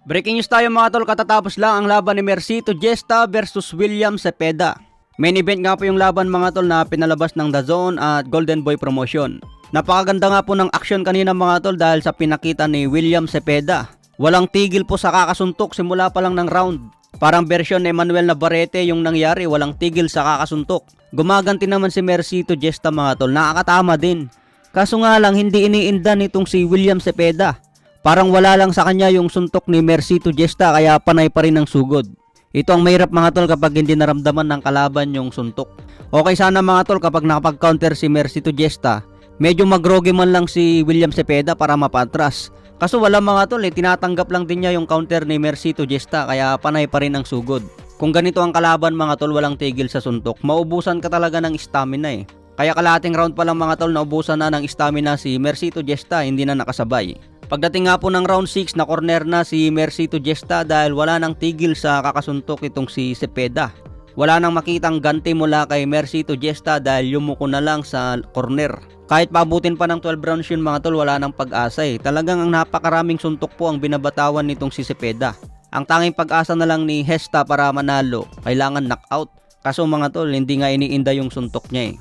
Breaking news tayo mga tol, katatapos lang ang laban ni Mercito Gesta versus William Cepeda. Main event nga po yung laban mga tol na pinalabas ng DAZN at Golden Boy Promotion. Napakaganda nga po ng action kanina mga tol dahil sa pinakita ni William Cepeda. Walang tigil po sa kakasuntok simula pa lang ng round. Parang version ni Emmanuel Navarrete yung nangyari, walang tigil sa kakasuntok. Gumaganti naman si Mercito Gesta mga tol, nakakatama din. Kaso nga lang hindi iniinda nitong si William Cepeda. Parang wala lang sa kanya yung suntok ni Mercito Gesta kaya panay pa rin ang sugod. Ito ang mahirap mga tol kapag hindi naramdaman ng kalaban yung suntok. Okay sana mga tol kapag nakapag-counter si Mercito Gesta, medyo magrogi man lang si William Cepeda para mapatras. Kaso wala mga tol tinatanggap lang din niya yung counter ni Mercito Gesta kaya panay pa rin ang sugod. Kung ganito ang kalaban mga tol, walang tigil sa suntok, maubusan ka talaga ng stamina eh. Kaya kalating round pa lang mga tol, naubusan na ng stamina si Mercito Gesta, hindi na nakasabay. Pagdating nga po ng round 6, na corner na si Mercito Gesta dahil wala nang tigil sa kakasuntok itong si Cepeda. Wala nang makitang ganti mula kay Mercito Gesta dahil yumuko na lang sa corner. Kahit paabutin pa ng 12 rounds yun mga tol, wala nang pag-asa eh. Talagang ang napakaraming suntok po ang binabatawan nitong si Cepeda. Ang tanging pag-asa na lang ni Gesta para manalo, kailangan knockout. Kaso mga tol, hindi nga iniinda yung suntok niya eh.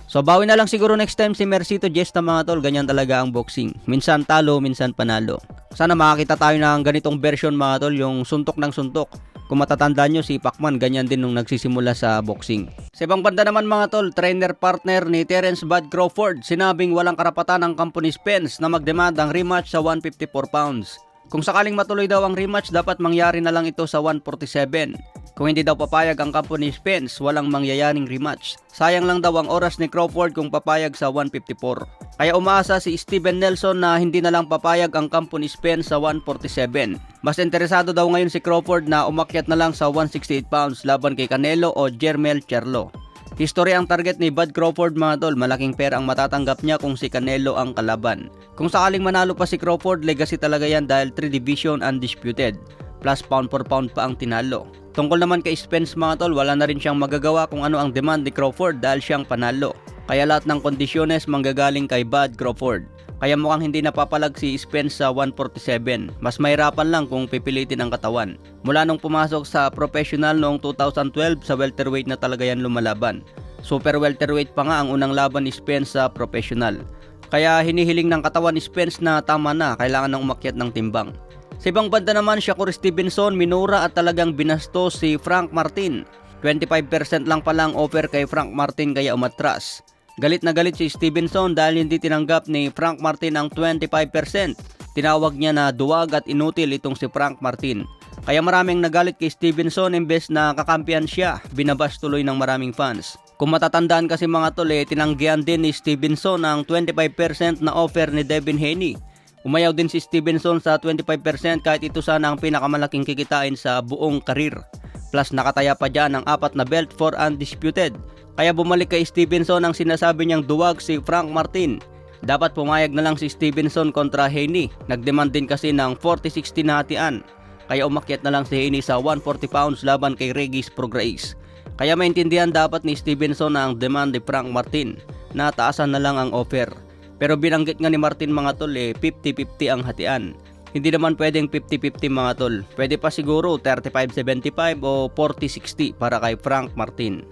So bawi na lang siguro next time si Mercito Gesta mga tol, ganyan talaga ang boxing. Minsan talo, minsan panalo. Sana makakita tayo ng ganitong version mga tol, yung suntok ng suntok. Kung matatandaan nyo si Pacman, ganyan din nung nagsisimula sa boxing. Sa ibang banda naman mga tol, trainer partner ni Terence Bud Crawford, sinabing walang karapatan ng Company Spence na magdemand ng rematch sa 154 pounds. Kung sakaling matuloy daw ang rematch, dapat mangyari na lang ito sa 147. Kung hindi daw papayag ang Company Spence, walang mangyayaring rematch. Sayang lang daw ang oras ni Crawford kung papayag sa 154. Kaya umaasa si Steven Nelson na hindi na lang papayag ang Company Spence sa 147. Mas interesado daw ngayon si Crawford na umakyat na lang sa 168 pounds laban kay Canelo o Jermell Charlo. History ang target ni Bud Crawford mga tol, malaking pera ang matatanggap niya kung si Canelo ang kalaban. Kung sakaling manalo pa si Crawford, legacy talaga yan dahil 3 division undisputed. Plus pound for pound pa ang tinalo. Tungkol naman kay Spence mga tol, wala na rin siyang magagawa kung ano ang demand ni Crawford dahil siyang panalo. Kaya lahat ng kondisyones manggagaling kay Bud Crawford. Kaya mukhang hindi napapalag si Spence sa 147. Mas mahirapan lang kung pipilitin ang katawan. Mula nung pumasok sa professional noong 2012, sa welterweight na talaga yan lumalaban. Super welterweight pa nga ang unang laban ni Spence sa professional. Kaya hinihiling ng katawan ni Spence na tama na, kailangan ng umakyat ng timbang. Sa ibang banda naman, Shakur Stevenson minura at talagang binastos si Frank Martin. 25% lang pala ang offer kay Frank Martin kaya umatras. Galit na galit si Stevenson dahil hindi tinanggap ni Frank Martin ang 25%. Tinawag niya na duwag at inutil itong si Frank Martin. Kaya maraming nagalit kay Stevenson, imbes na kakampihan siya, binabas tuloy ng maraming fans. Kung matatandaan kasi mga tol tinanggihan din ni Stevenson ang 25% na offer ni Devin Haney. Umayaw din si Stevenson sa 25% kahit ito sana ang pinakamalaking kikitain sa buong karir. Plus nakataya pa dyan ang 4 na belt for undisputed. Kaya bumalik kay Stevenson ang sinasabi niyang duwag si Frank Martin. Dapat pumayag na lang si Stevenson kontra Haney. Nagdemand din kasi ng 40-60 na hatian. Kaya umakyat na lang si Haney sa 140 pounds laban kay Regis Prograis. Kaya maintindihan dapat ni Stevenson ang demand ni Frank Martin na taasan na lang ang offer. Pero binanggit nga ni Martin mga tol 50-50 ang hatian. Hindi naman pwedeng 50-50 mga tol. Pwede pa siguro 35-75 o 40-60 para kay Frank Martin.